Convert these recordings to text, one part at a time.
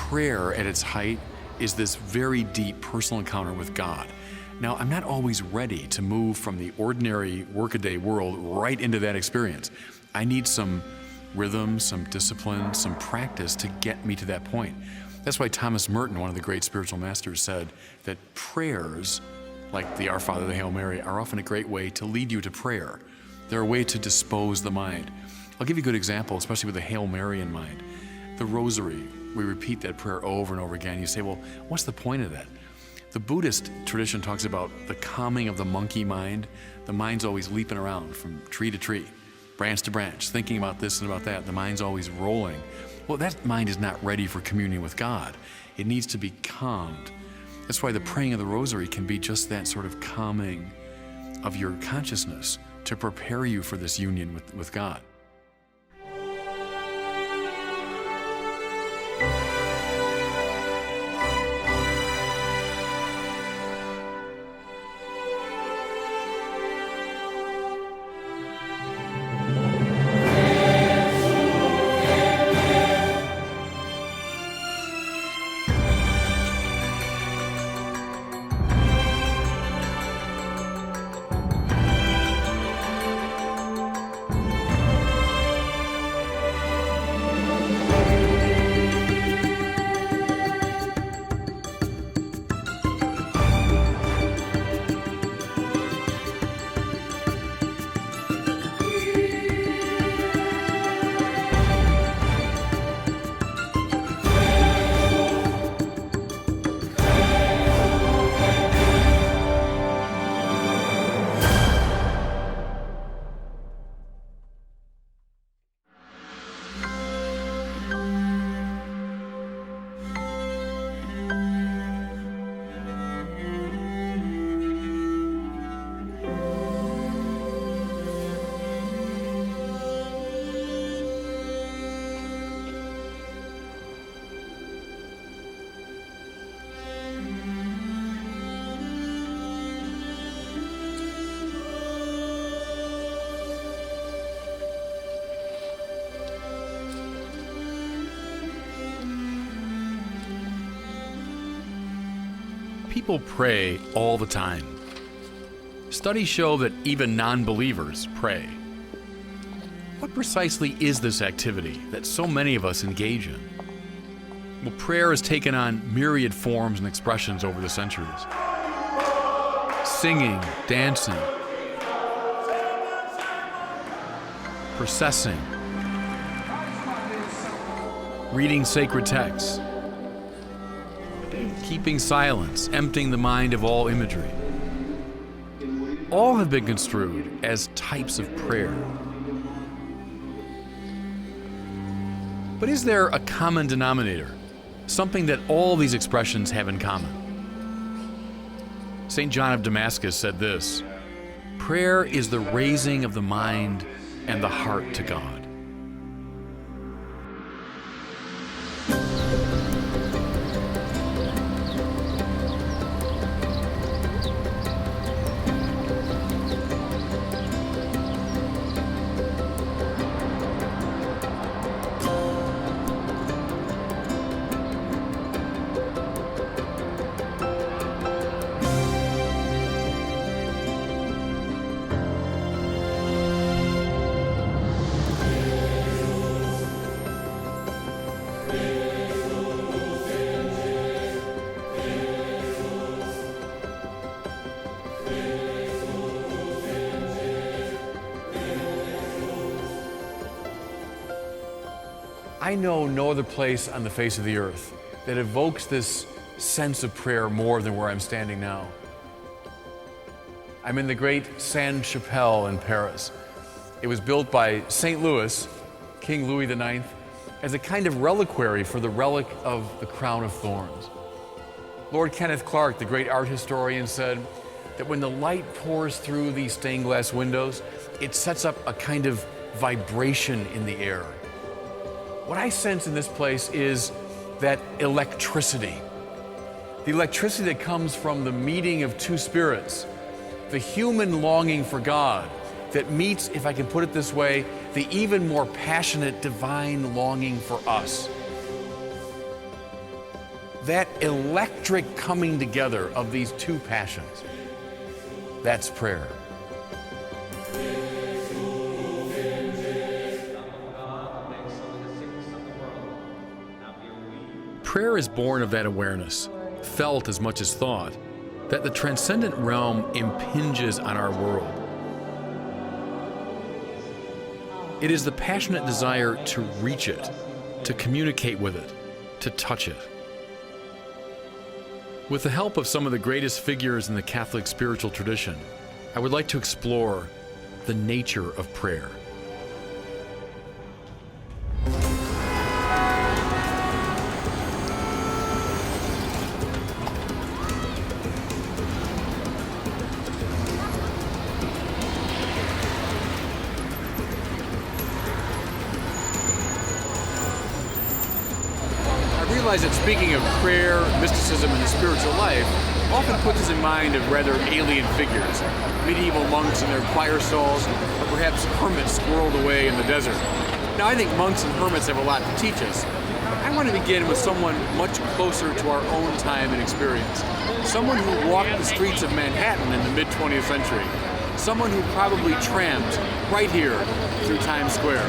prayer at its height is this very deep personal encounter with God. Now, I'm not always ready to move from the ordinary workaday world right into that experience. I need some rhythm, some discipline, some practice to get me to that point. That's why Thomas Merton, one of the great spiritual masters, said that prayers, like the Our Father, the Hail Mary, are often a great way to lead you to prayer. They're a way to dispose the mind. I'll give you a good example, especially with the Hail Mary in mind. The Rosary, we repeat that prayer over and over again. You say, well, what's the point of that? The Buddhist tradition talks about the calming of the monkey mind. The mind's always leaping around from tree to tree, branch to branch, thinking about this and about that. The mind's always rolling. Well, that mind is not ready for communion with God. It needs to be calmed. That's why the praying of the Rosary can be just that sort of calming of your consciousness to prepare you for this union with God. People pray all the time. Studies show that even non-believers pray. What precisely is this activity that so many of us engage in? Well, prayer has taken on myriad forms and expressions over the centuries. Singing, dancing, processing, reading sacred texts, keeping silence, emptying the mind of all imagery. All have been construed as types of prayer. But is there a common denominator, something that all these expressions have in common? St. John of Damascus said this: prayer is the raising of the mind and the heart to God. I know no other place on the face of the earth that evokes this sense of prayer more than where I'm standing now. I'm in the great Sainte-Chapelle in Paris. It was built by St. Louis, King Louis IX, as a kind of reliquary for the relic of the crown of thorns. Lord Kenneth Clark, the great art historian, said that when the light pours through these stained glass windows, it sets up a kind of vibration in the air. What I sense in this place is that electricity. The electricity that comes from the meeting of two spirits, the human longing for God that meets, if I can put it this way, the even more passionate divine longing for us. that electric coming together of these two passions, that's prayer. Prayer is born of that awareness, felt as much as thought, that the transcendent realm impinges on our world. It is the passionate desire to reach it, to communicate with it, to touch it. With the help of some of the greatest figures in the Catholic spiritual tradition, I would like to explore the nature of prayer. I realize that speaking of prayer, mysticism, and the spiritual life often puts us in mind of rather alien figures, medieval monks in their choir stalls, or perhaps hermits squirreled away in the desert. Now, I think monks and hermits have a lot to teach us, but I want to begin with someone much closer to our own time and experience. Someone who walked the streets of Manhattan in the mid-20th century. Someone who probably tramped right here through Times Square.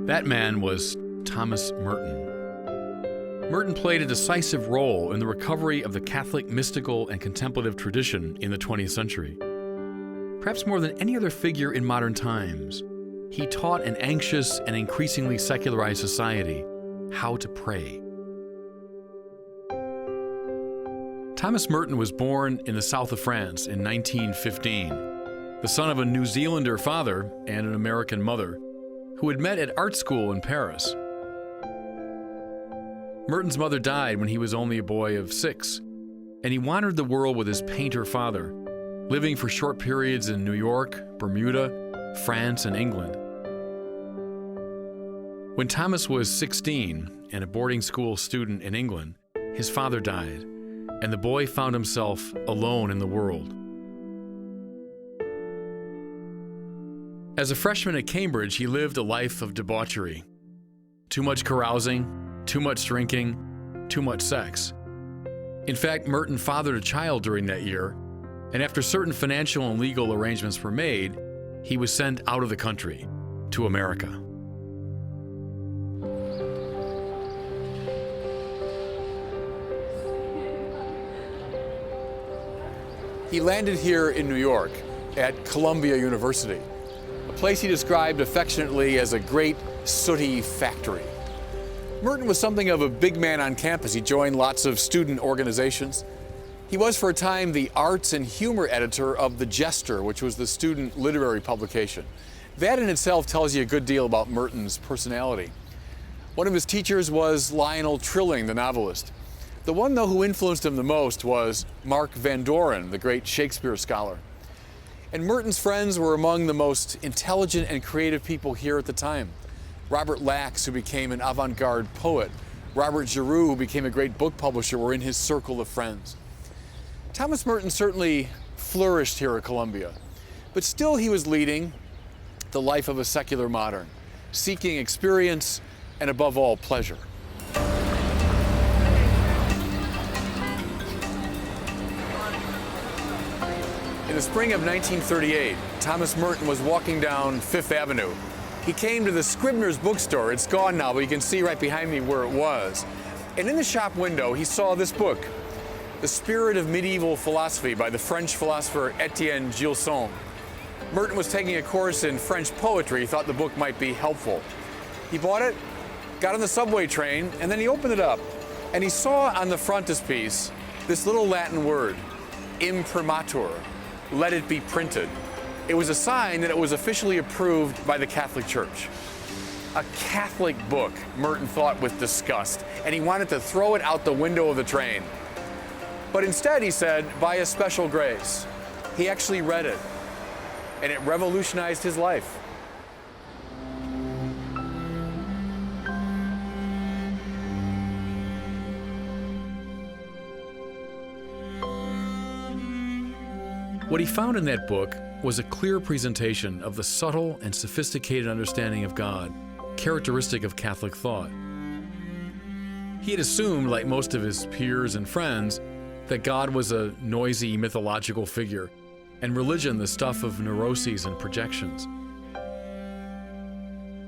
That man was Thomas Merton. Merton played a decisive role in the recovery of the Catholic mystical and contemplative tradition in the 20th century. Perhaps more than any other figure in modern times, he taught an anxious and increasingly secularized society how to pray. Thomas Merton was born in the south of France in 1915, the son of a New Zealander father and an American mother, who had met at art school in Paris. Merton's mother died when he was only a boy of 6, and he wandered the world with his painter father, living for short periods in New York, Bermuda, France, and England. When Thomas was 16 and a boarding school student in England, his father died, and the boy found himself alone in the world. As a freshman at Cambridge, he lived a life of debauchery. Too much carousing, too much drinking, too much sex. In fact, Merton fathered a child during that year, and after certain financial and legal arrangements were made, he was sent out of the country to America. He landed here in New York at Columbia University, a place he described affectionately as a great sooty factory. Merton was something of a big man on campus. He joined lots of student organizations. He was for a time the arts and humor editor of The Jester, which was the student literary publication. That in itself tells you a good deal about Merton's personality. One of his teachers was Lionel Trilling, the novelist. The one, though, who influenced him the most was Mark Van Doren, the great Shakespeare scholar. And Merton's friends were among the most intelligent and creative people here at the time. Robert Lax, who became an avant-garde poet, Robert Giroux, who became a great book publisher, were in his circle of friends. Thomas Merton certainly flourished here at Columbia, but still he was leading the life of a secular modern, seeking experience and, above all, pleasure. In the spring of 1938, Thomas Merton was walking down Fifth Avenue. He came to the Scribner's bookstore. It's gone now, but you can see right behind me where it was. And in the shop window, he saw this book, The Spirit of Medieval Philosophy by the French philosopher Etienne Gilson. Merton was taking a course in French poetry. He thought the book might be helpful. He bought it, got on the subway train, and then he opened it up. And he saw on the frontispiece this little Latin word, imprimatur, let it be printed. It was a sign that it was officially approved by the Catholic Church. A Catholic book, Merton thought with disgust, and he wanted to throw it out the window of the train. But instead, he said, by a special grace, he actually read it, and it revolutionized his life. What he found in that book was a clear presentation of the subtle and sophisticated understanding of God, characteristic of Catholic thought. He had assumed, like most of his peers and friends, that God was a noisy mythological figure, and religion the stuff of neuroses and projections.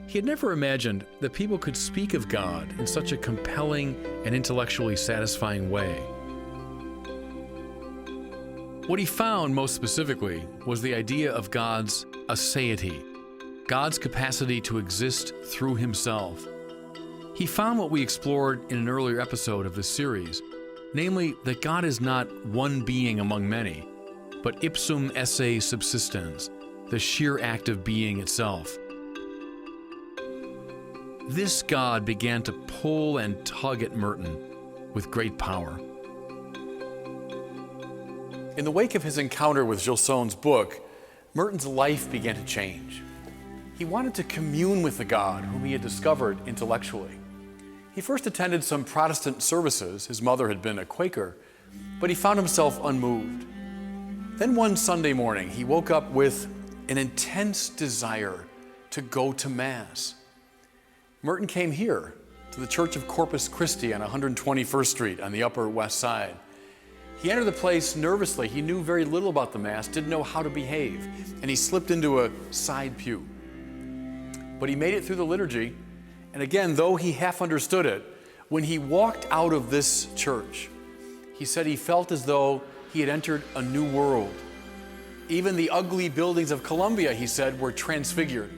He had never imagined that people could speak of God in such a compelling and intellectually satisfying way. What he found most specifically was the idea of God's aseity, God's capacity to exist through himself. He found what we explored in an earlier episode of this series, namely that God is not one being among many, but ipsum esse subsistens, the sheer act of being itself. This God began to pull and tug at Merton with great power. In the wake of his encounter with Gilson's book, Merton's life began to change. He wanted to commune with the God whom he had discovered intellectually. He first attended some Protestant services. His mother had been a Quaker, but he found himself unmoved. Then one Sunday morning, he woke up with an intense desire to go to Mass. Merton came here to the Church of Corpus Christi on 121st Street on the Upper West Side. He entered the place nervously. He knew very little about the Mass, didn't know how to behave, and he slipped into a side pew. But he made it through the liturgy, and again, though he half understood it, when he walked out of this church, he said he felt as though he had entered a new world. Even the ugly buildings of Columbia, he said, were transfigured.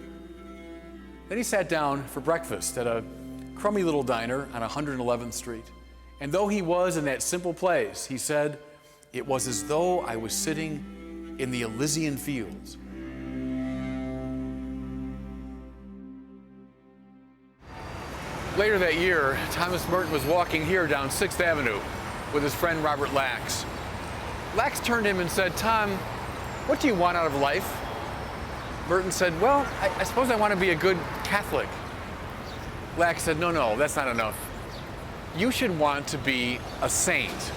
Then he sat down for breakfast at a crummy little diner on 111th Street. And though he was in that simple place, he said, it was as though I was sitting in the Elysian fields. Later that year, Thomas Merton was walking here down 6th Avenue with his friend Robert Lax. Lax turned to him and said, Tom, what do you want out of life? Merton said, well, I suppose I want to be a good Catholic. Lax said, no, that's not enough. You should want to be a saint.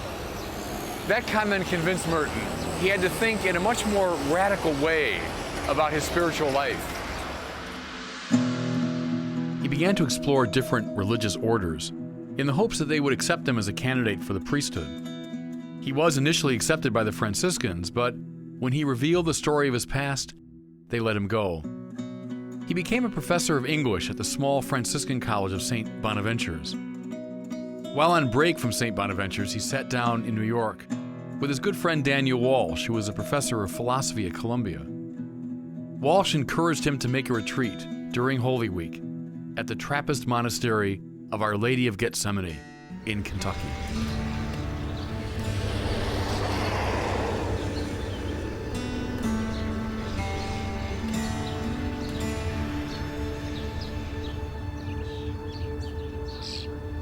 That comment convinced Merton he had to think in a much more radical way about his spiritual life. He began to explore different religious orders in the hopes that they would accept him as a candidate for the priesthood. He was initially accepted by the Franciscans, but when he revealed the story of his past, they let him go. He became a professor of English at the small Franciscan College of St. Bonaventure's. While on break from St. Bonaventure's, he sat down in New York with his good friend Daniel Walsh, who was a professor of philosophy at Columbia. Walsh encouraged him to make a retreat during Holy Week at the Trappist monastery of Our Lady of Gethsemane in Kentucky.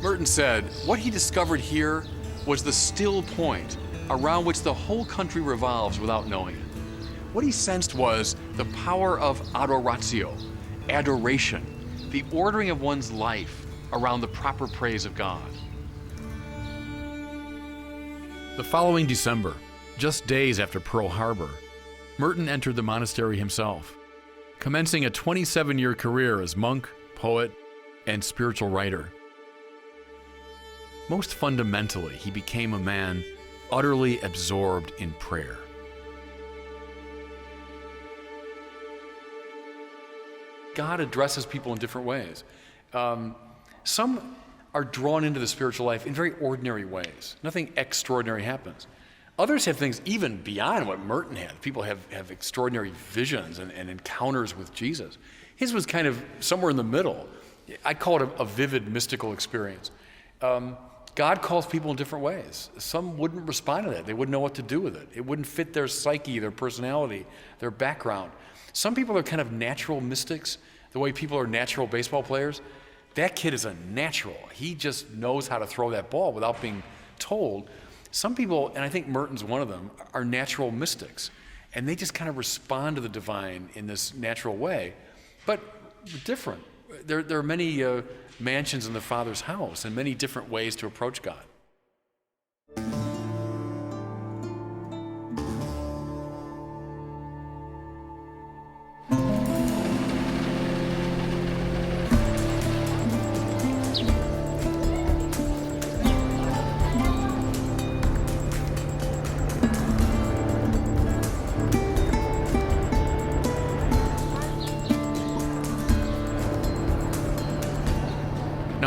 Merton said, what he discovered here was the still point around which the whole country revolves without knowing it. What he sensed was the power of adoratio, adoration, the ordering of one's life around the proper praise of God. The following December, just days after Pearl Harbor, Merton entered the monastery himself, commencing a 27-year career as monk, poet, and spiritual writer. Most fundamentally, he became a man utterly absorbed in prayer. God addresses people in different ways. Some are drawn into the spiritual life in very ordinary ways. Nothing extraordinary happens. Others have things even beyond what Merton had. People have extraordinary visions and encounters with Jesus. His was kind of somewhere in the middle. I call it a vivid mystical experience. God calls people in different ways. Some wouldn't respond to that. They wouldn't know what to do with it. It wouldn't fit their psyche, their personality, their background. Some people are kind of natural mystics, the way people are natural baseball players. That kid is a natural. He just knows how to throw that ball without being told. Some people, and I think Merton's one of them, are natural mystics. And they just kind of respond to the divine in this natural way, but different. There are many mansions in the Father's house and many different ways to approach God.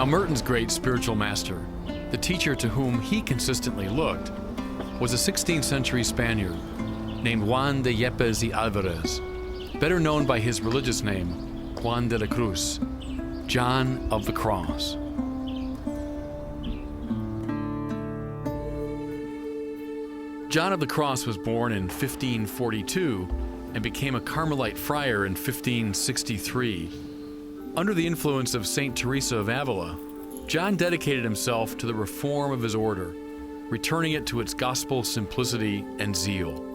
Now, Merton's great spiritual master, the teacher to whom he consistently looked, was a 16th century Spaniard named Juan de Yepes y Alvarez, better known by his religious name, Juan de la Cruz, John of the Cross. John of the Cross was born in 1542 and became a Carmelite friar in 1563. Under the influence of Saint Teresa of Avila, John dedicated himself to the reform of his order, returning it to its gospel simplicity and zeal.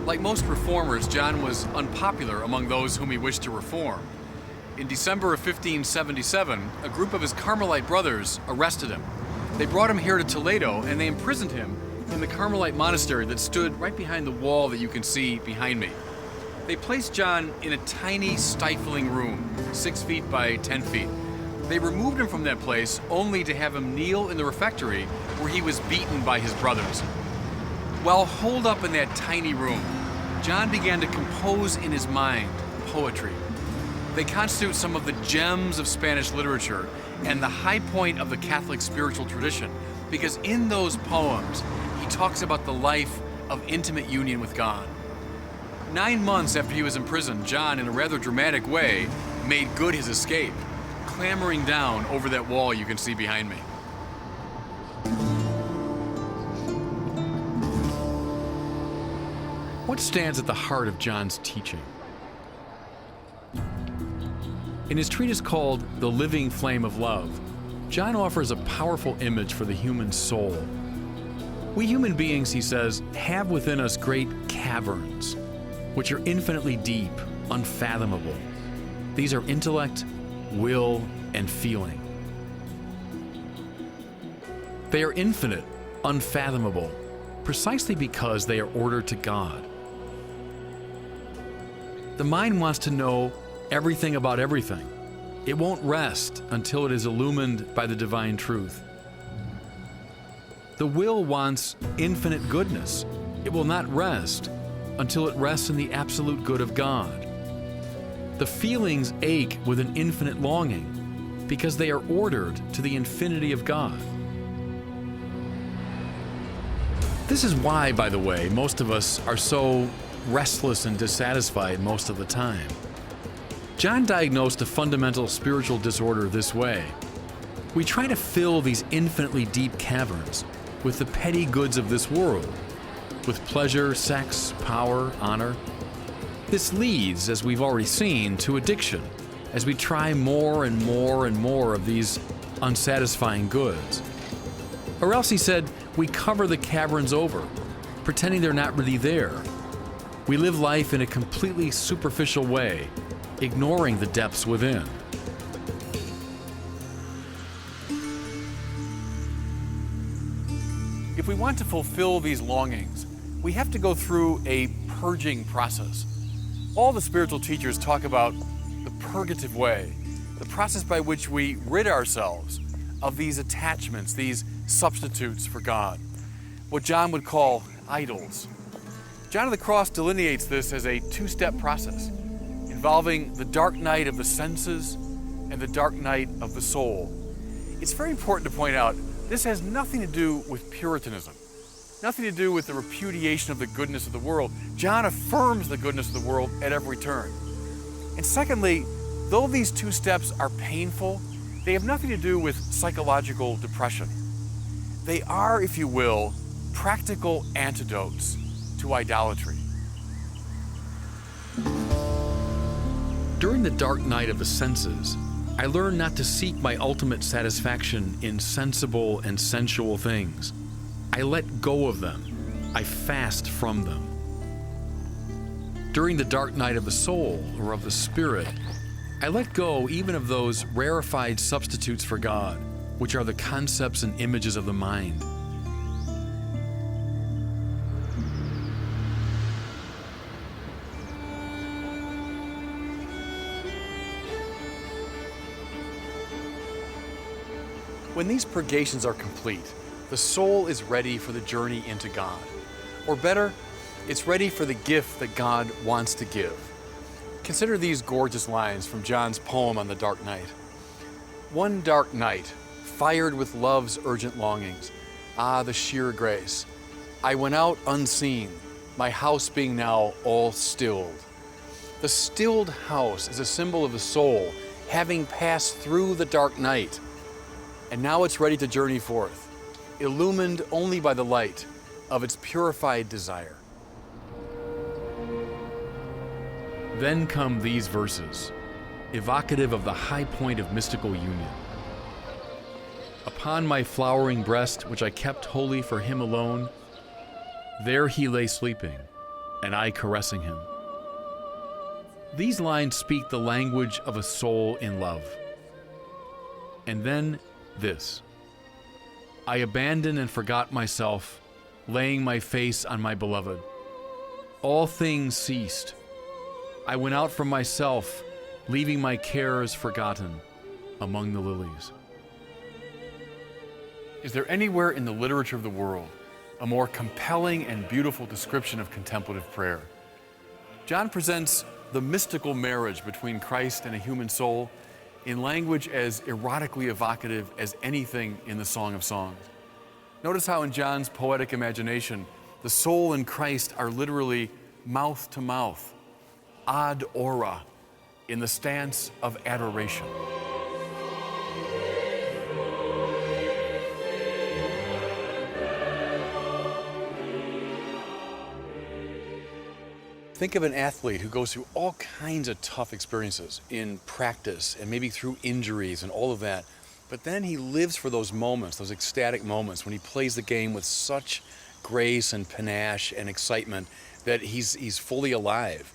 Like most reformers, John was unpopular among those whom he wished to reform. In December of 1577, a group of his Carmelite brothers arrested him. They brought him here to Toledo and they imprisoned him in the Carmelite monastery that stood right behind the wall that you can see behind me. They placed John in a tiny, stifling room, 6 feet by 10 feet. They removed him from that place only to have him kneel in the refectory where he was beaten by his brothers. While holed up in that tiny room, John began to compose in his mind poetry. They constitute some of the gems of Spanish literature and the high point of the Catholic spiritual tradition, because in those poems, he talks about the life of intimate union with God. 9 months after he was imprisoned, John, in a rather dramatic way, made good his escape, clambering down over that wall you can see behind me. What stands at the heart of John's teaching? In his treatise called The Living Flame of Love, John offers a powerful image for the human soul. We human beings, he says, have within us great caverns, which are infinitely deep, unfathomable. These are intellect, will, and feeling. They are infinite, unfathomable, precisely because they are ordered to God. The mind wants to know everything about everything. It won't rest until it is illumined by the divine truth. The will wants infinite goodness. It will not rest until it rests in the absolute good of God. The feelings ache with an infinite longing because they are ordered to the infinity of God. This is why, by the way, most of us are so restless and dissatisfied most of the time. John diagnosed a fundamental spiritual disorder this way. We try to fill these infinitely deep caverns with the petty goods of this world, with pleasure, sex, power, honor. This leads, as we've already seen, to addiction, as we try more and more and more of these unsatisfying goods. Or else, he said, we cover the caverns over, pretending they're not really there. We live life in a completely superficial way, ignoring the depths within. If we want to fulfill these longings, we have to go through a purging process. All the spiritual teachers talk about the purgative way, the process by which we rid ourselves of these attachments, these substitutes for God, what John would call idols. John of the Cross delineates this as a two-step process involving the dark night of the senses and the dark night of the soul. It's very important to point out this has nothing to do with Puritanism, nothing to do with the repudiation of the goodness of the world. John affirms the goodness of the world at every turn. And secondly, though these two steps are painful, they have nothing to do with psychological depression. They are, if you will, practical antidotes to idolatry. During the dark night of the senses, I learned not to seek my ultimate satisfaction in sensible and sensual things. I let go of them. I fast from them. During the dark night of the soul or of the spirit, I let go even of those rarefied substitutes for God, which are the concepts and images of the mind. When these purgations are complete, the soul is ready for the journey into God. Or better, it's ready for the gift that God wants to give. Consider these gorgeous lines from John's poem on the dark night. One dark night, fired with love's urgent longings, ah, the sheer grace. I went out unseen, my house being now all stilled. The stilled house is a symbol of the soul, having passed through the dark night. And now it's ready to journey forth, illumined only by the light of its purified desire. Then come these verses, evocative of the high point of mystical union. Upon my flowering breast, which I kept holy for him alone, there he lay sleeping, and I caressing him. These lines speak the language of a soul in love. And then this, I abandoned and forgot myself, laying my face on my beloved. All things ceased. I went out from myself, leaving my cares forgotten among the lilies. Is there anywhere in the literature of the world a more compelling and beautiful description of contemplative prayer? John presents the mystical marriage between Christ and a human soul in language as erotically evocative as anything in the Song of Songs. Notice how in John's poetic imagination, the soul and Christ are literally mouth to mouth, ad ora, in the stance of adoration. Think of an athlete who goes through all kinds of tough experiences in practice and maybe through injuries and all of that. But then he lives for those moments, those ecstatic moments when he plays the game with such grace and panache and excitement that he's fully alive.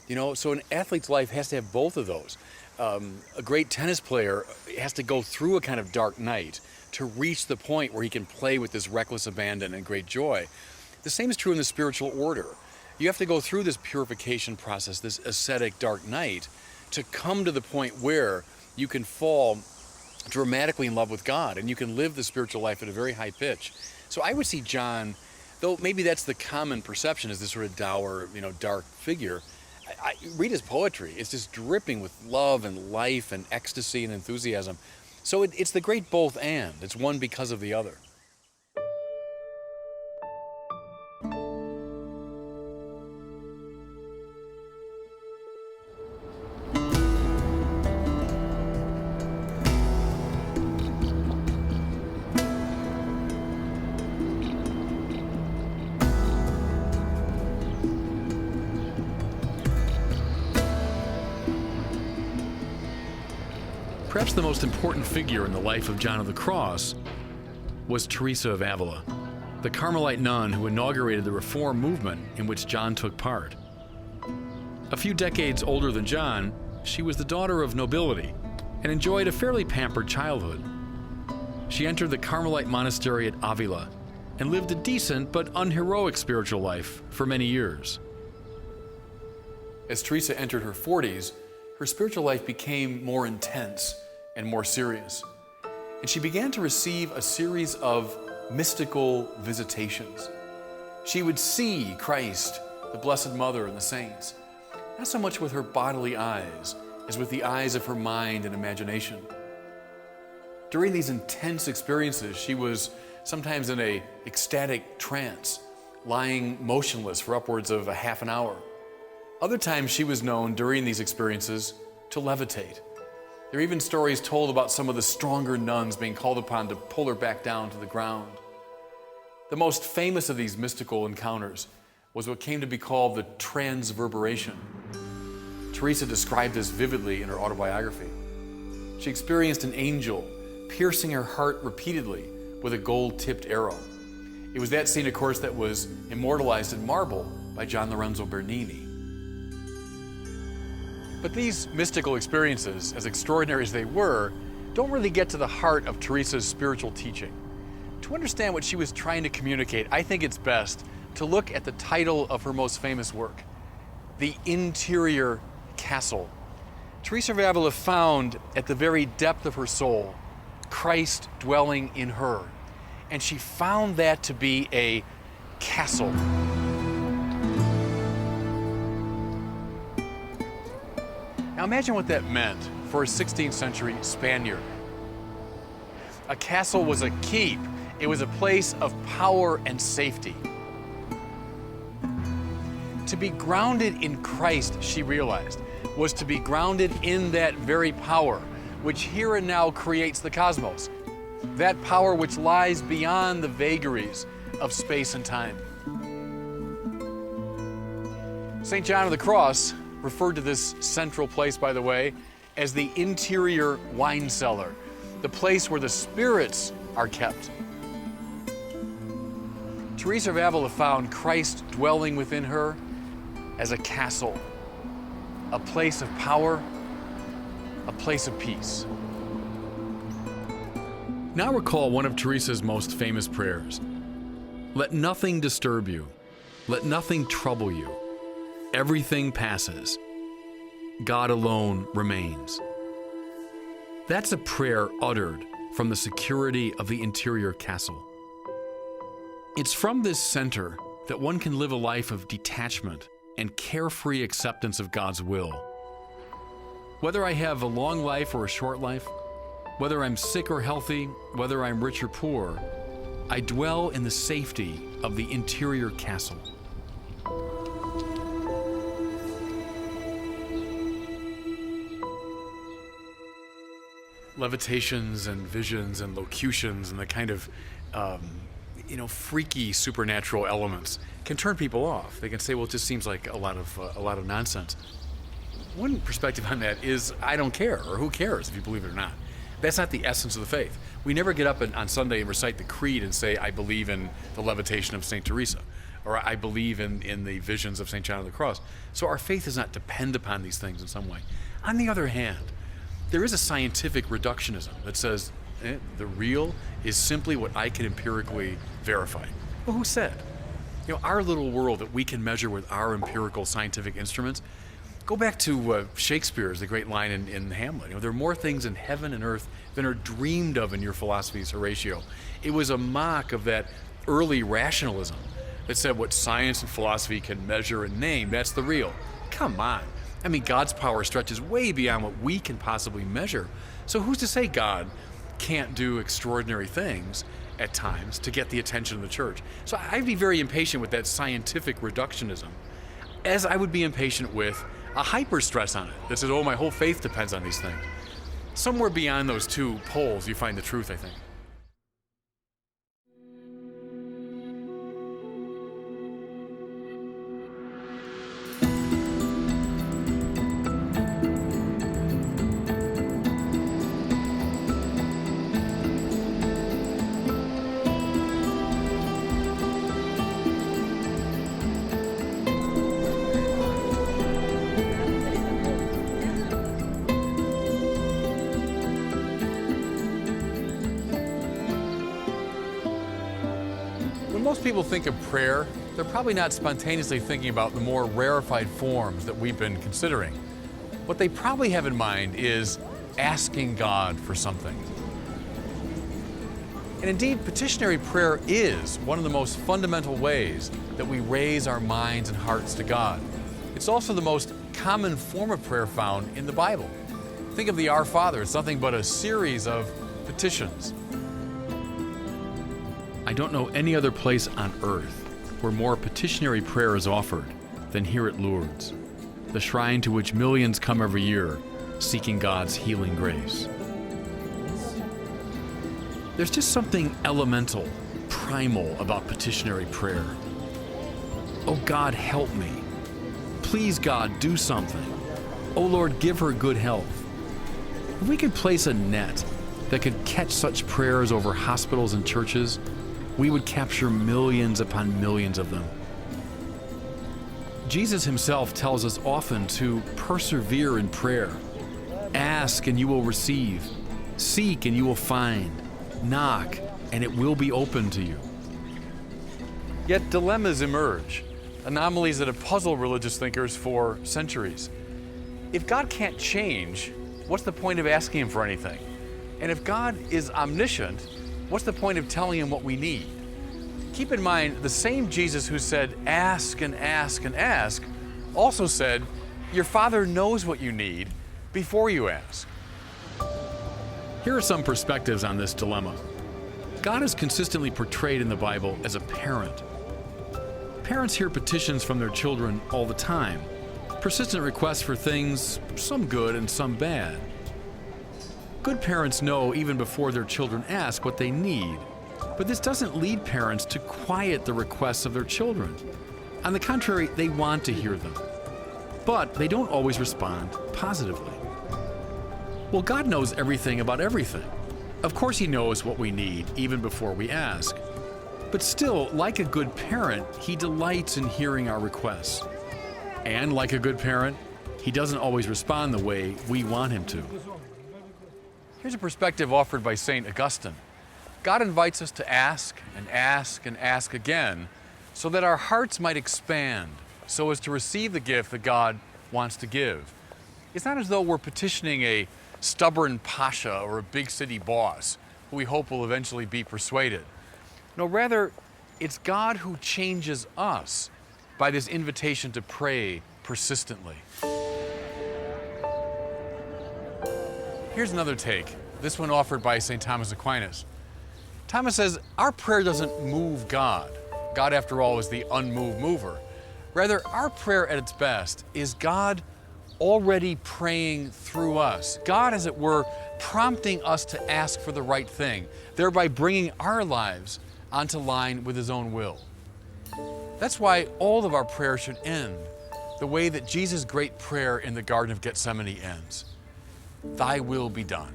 You know, so an athlete's life has to have both of those. A great tennis player has to go through a kind of dark night to reach the point where he can play with this reckless abandon and great joy. The same is true in the spiritual order. You have to go through this purification process, this ascetic dark night, to come to the point where you can fall dramatically in love with God and you can live the spiritual life at a very high pitch. So I would see John, though maybe that's the common perception, as this sort of dour, dark figure. I read his poetry. It's just dripping with love and life and ecstasy and enthusiasm. So it's the great both and. It's one because of the other. Perhaps the most important figure in the life of John of the Cross was Teresa of Avila, the Carmelite nun who inaugurated the Reform movement in which John took part. A few decades older than John, she was the daughter of nobility and enjoyed a fairly pampered childhood. She entered the Carmelite monastery at Avila and lived a decent but unheroic spiritual life for many years. As Teresa entered her 40s, her spiritual life became more intense and more serious. And she began to receive a series of mystical visitations. She would see Christ, the Blessed Mother, and the saints, not so much with her bodily eyes as with the eyes of her mind and imagination. During these intense experiences, she was sometimes in an ecstatic trance, lying motionless for upwards of a half an hour. Other times she was known during these experiences to levitate. There are even stories told about some of the stronger nuns being called upon to pull her back down to the ground. The most famous of these mystical encounters was what came to be called the transverberation. Teresa described this vividly in her autobiography. She experienced an angel piercing her heart repeatedly with a gold-tipped arrow. It was that scene, of course, that was immortalized in marble by Gian Lorenzo Bernini. But these mystical experiences, as extraordinary as they were, don't really get to the heart of Teresa's spiritual teaching. To understand what she was trying to communicate, I think it's best to look at the title of her most famous work, The Interior Castle. Teresa of Avila found at the very depth of her soul Christ dwelling in her, and she found that to be a castle. Now imagine what that meant for a 16th century Spaniard. A castle was a keep. It was a place of power and safety. To be grounded in Christ, she realized, was to be grounded in that very power, which here and now creates the cosmos. That power which lies beyond the vagaries of space and time. St. John of the Cross referred to this central place, by the way, as the interior wine cellar, the place where the spirits are kept. Teresa of Avila found Christ dwelling within her as a castle, a place of power, a place of peace. Now recall one of Teresa's most famous prayers. Let nothing disturb you. Let nothing trouble you. Everything passes. God alone remains. That's a prayer uttered from the security of the interior castle. It's from this center that one can live a life of detachment and carefree acceptance of God's will. Whether I have a long life or a short life, whether I'm sick or healthy, whether I'm rich or poor, I dwell in the safety of the interior castle. Levitations and visions and locutions and the kind of freaky supernatural elements can turn people off. They can say, well, it just seems like a lot of nonsense. One perspective on that is, I don't care, or who cares if you believe it or not. That's not the essence of the faith. We never get up on Sunday and recite the creed and say, I believe in the levitation of St. Teresa, or I believe in the visions of St. John of the Cross. So our faith does not depend upon these things in some way. On the other hand, there is a scientific reductionism that says the real is simply what I can empirically verify. Well, who said? Our little world that we can measure with our empirical scientific instruments. Go back to Shakespeare's the great line in Hamlet. There are more things in heaven and earth than are dreamed of in your philosophies, Horatio. It was a mock of that early rationalism that said what science and philosophy can measure and name, that's the real. Come on. God's power stretches way beyond what we can possibly measure. So who's to say God can't do extraordinary things at times to get the attention of the church? So I'd be very impatient with that scientific reductionism, as I would be impatient with a hyper stress on it that says, oh, my whole faith depends on these things. Somewhere beyond those two poles, you find the truth, I think. Most people think of prayer, they're probably not spontaneously thinking about the more rarefied forms that we've been considering. What they probably have in mind is asking God for something. And indeed, petitionary prayer is one of the most fundamental ways that we raise our minds and hearts to God. It's also the most common form of prayer found in the Bible. Think of the Our Father. It's nothing but a series of petitions. I don't know any other place on earth where more petitionary prayer is offered than here at Lourdes, the shrine to which millions come every year seeking God's healing grace. There's just something elemental, primal about petitionary prayer. Oh God, help me. Please God, do something. Oh Lord, give her good health. If we could place a net that could catch such prayers over hospitals and churches, we would capture millions upon millions of them. Jesus himself tells us often to persevere in prayer. Ask and you will receive. Seek and you will find. Knock and it will be open to you. Yet dilemmas emerge, anomalies that have puzzled religious thinkers for centuries. If God can't change, what's the point of asking Him for anything? And if God is omniscient, what's the point of telling Him what we need? Keep in mind, the same Jesus who said, ask and ask and ask, also said, your Father knows what you need before you ask. Here are some perspectives on this dilemma. God is consistently portrayed in the Bible as a parent. Parents hear petitions from their children all the time, persistent requests for things, some good and some bad. Good parents know even before their children ask what they need, but this doesn't lead parents to quiet the requests of their children. On the contrary, they want to hear them, but they don't always respond positively. Well, God knows everything about everything. Of course He knows what we need even before we ask. But still, like a good parent, He delights in hearing our requests. And like a good parent, He doesn't always respond the way we want Him to. Here's a perspective offered by St. Augustine. God invites us to ask and ask and ask again so that our hearts might expand so as to receive the gift that God wants to give. It's not as though we're petitioning a stubborn pasha or a big city boss who we hope will eventually be persuaded. No, rather, it's God who changes us by this invitation to pray persistently. Here's another take, this one offered by St. Thomas Aquinas. Thomas says, our prayer doesn't move God. God, after all, is the unmoved mover. Rather, our prayer at its best is God already praying through us. God, as it were, prompting us to ask for the right thing, thereby bringing our lives onto line with His own will. That's why all of our prayers should end the way that Jesus' great prayer in the Garden of Gethsemane ends. Thy will be done.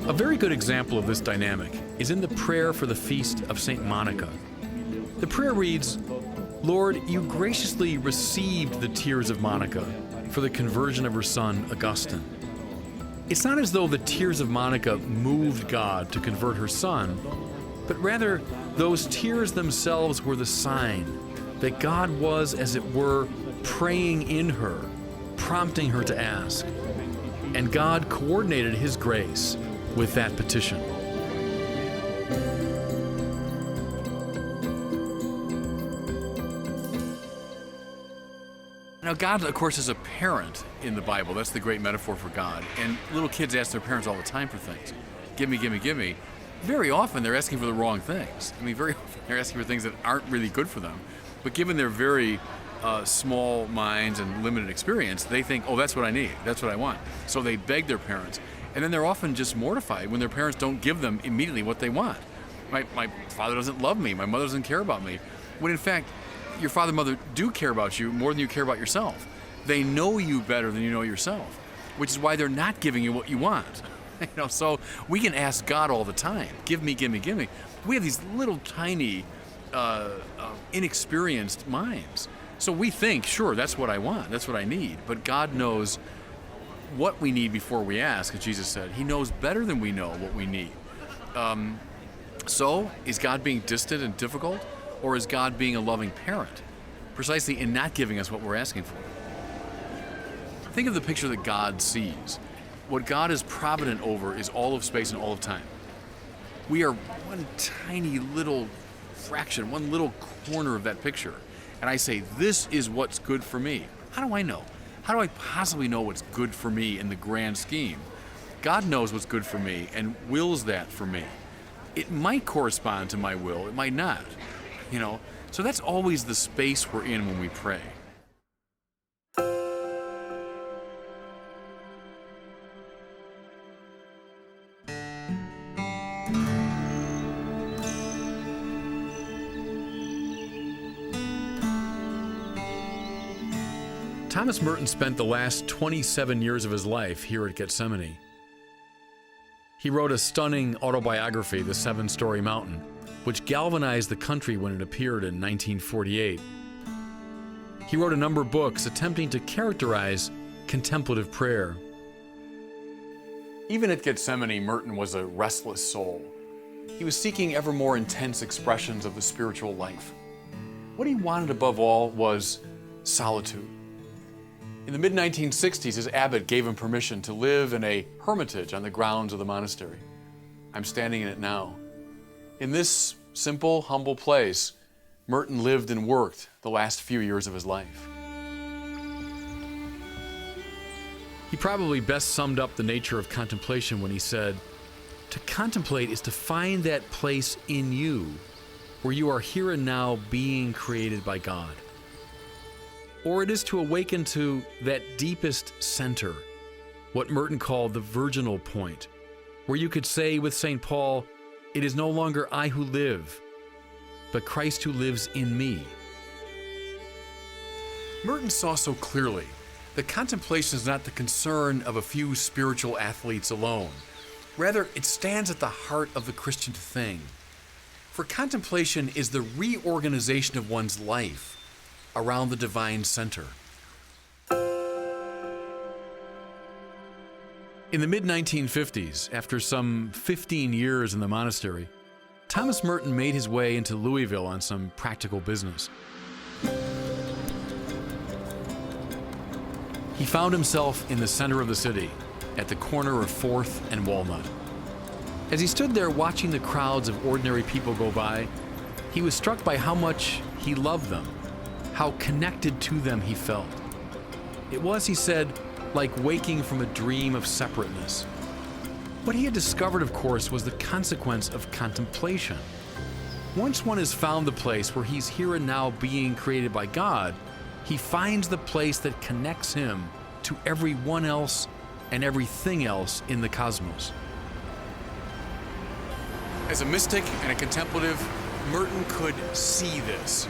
A very good example of this dynamic is in the prayer for the feast of St. Monica. The prayer reads, Lord, you graciously received the tears of Monica for the conversion of her son, Augustine. It's not as though the tears of Monica moved God to convert her son, but rather those tears themselves were the sign that God was, as it were, praying in her, prompting her to ask. And God coordinated His grace with that petition. Now, God, of course, is a parent in the Bible. That's the great metaphor for God. And little kids ask their parents all the time for things. Give me, give me, give me. Very often, they're asking for the wrong things. I mean, very often, they're asking for things that aren't really good for them. But given their very small minds and limited experience, they think, oh, that's what I need. That's what I want. So they beg their parents. And then they're often just mortified when their parents don't give them immediately what they want. My father doesn't love me. My mother doesn't care about me. When in fact, your father and mother do care about you more than you care about yourself. They know you better than you know yourself, which is why they're not giving you what you want. So we can ask God all the time, give me, give me, give me. We have these little tiny, inexperienced minds. So we think, sure, that's what I want, that's what I need. But God knows what we need before we ask, as Jesus said. He knows better than we know what we need. So is God being distant and difficult? Or is God being a loving parent, precisely in not giving us what we're asking for? Think of the picture that God sees. What God is provident over is all of space and all of time. We are one tiny little fraction, one little corner of that picture. And I say, this is what's good for me. How do I know? How do I possibly know what's good for me in the grand scheme? God knows what's good for me and wills that for me. It might correspond to my will, it might not. So that's always the space we're in when we pray. Thomas Merton spent the last 27 years of his life here at Gethsemane. He wrote a stunning autobiography, The Seven-Story Mountain, which galvanized the country when it appeared in 1948. He wrote a number of books attempting to characterize contemplative prayer. Even at Gethsemane, Merton was a restless soul. He was seeking ever more intense expressions of the spiritual life. What he wanted above all was solitude. In the mid-1960s, his abbot gave him permission to live in a hermitage on the grounds of the monastery. I'm standing in it now. In this simple, humble place, Merton lived and worked the last few years of his life. He probably best summed up the nature of contemplation when he said, "To contemplate is to find that place in you where you are here and now being created by God. Or it is to awaken to that deepest center, what Merton called the virginal point, where you could say with St. Paul, 'It is no longer I who live, but Christ who lives in me.'" Merton saw so clearly that contemplation is not the concern of a few spiritual athletes alone. Rather, it stands at the heart of the Christian thing. For contemplation is the reorganization of one's life around the divine center. In the mid-1950s, after some 15 years in the monastery, Thomas Merton made his way into Louisville on some practical business. He found himself in the center of the city, at the corner of 4th and Walnut. As he stood there watching the crowds of ordinary people go by, he was struck by how much he loved them, how connected to them he felt. It was, he said, like waking from a dream of separateness. What he had discovered, of course, was the consequence of contemplation. Once one has found the place where he's here and now being created by God, he finds the place that connects him to everyone else and everything else in the cosmos. As a mystic and a contemplative, Merton could see this.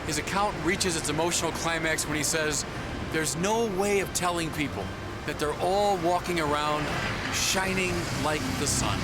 His account reaches its emotional climax when he says, "There's no way of telling people that they're all walking around shining like the sun."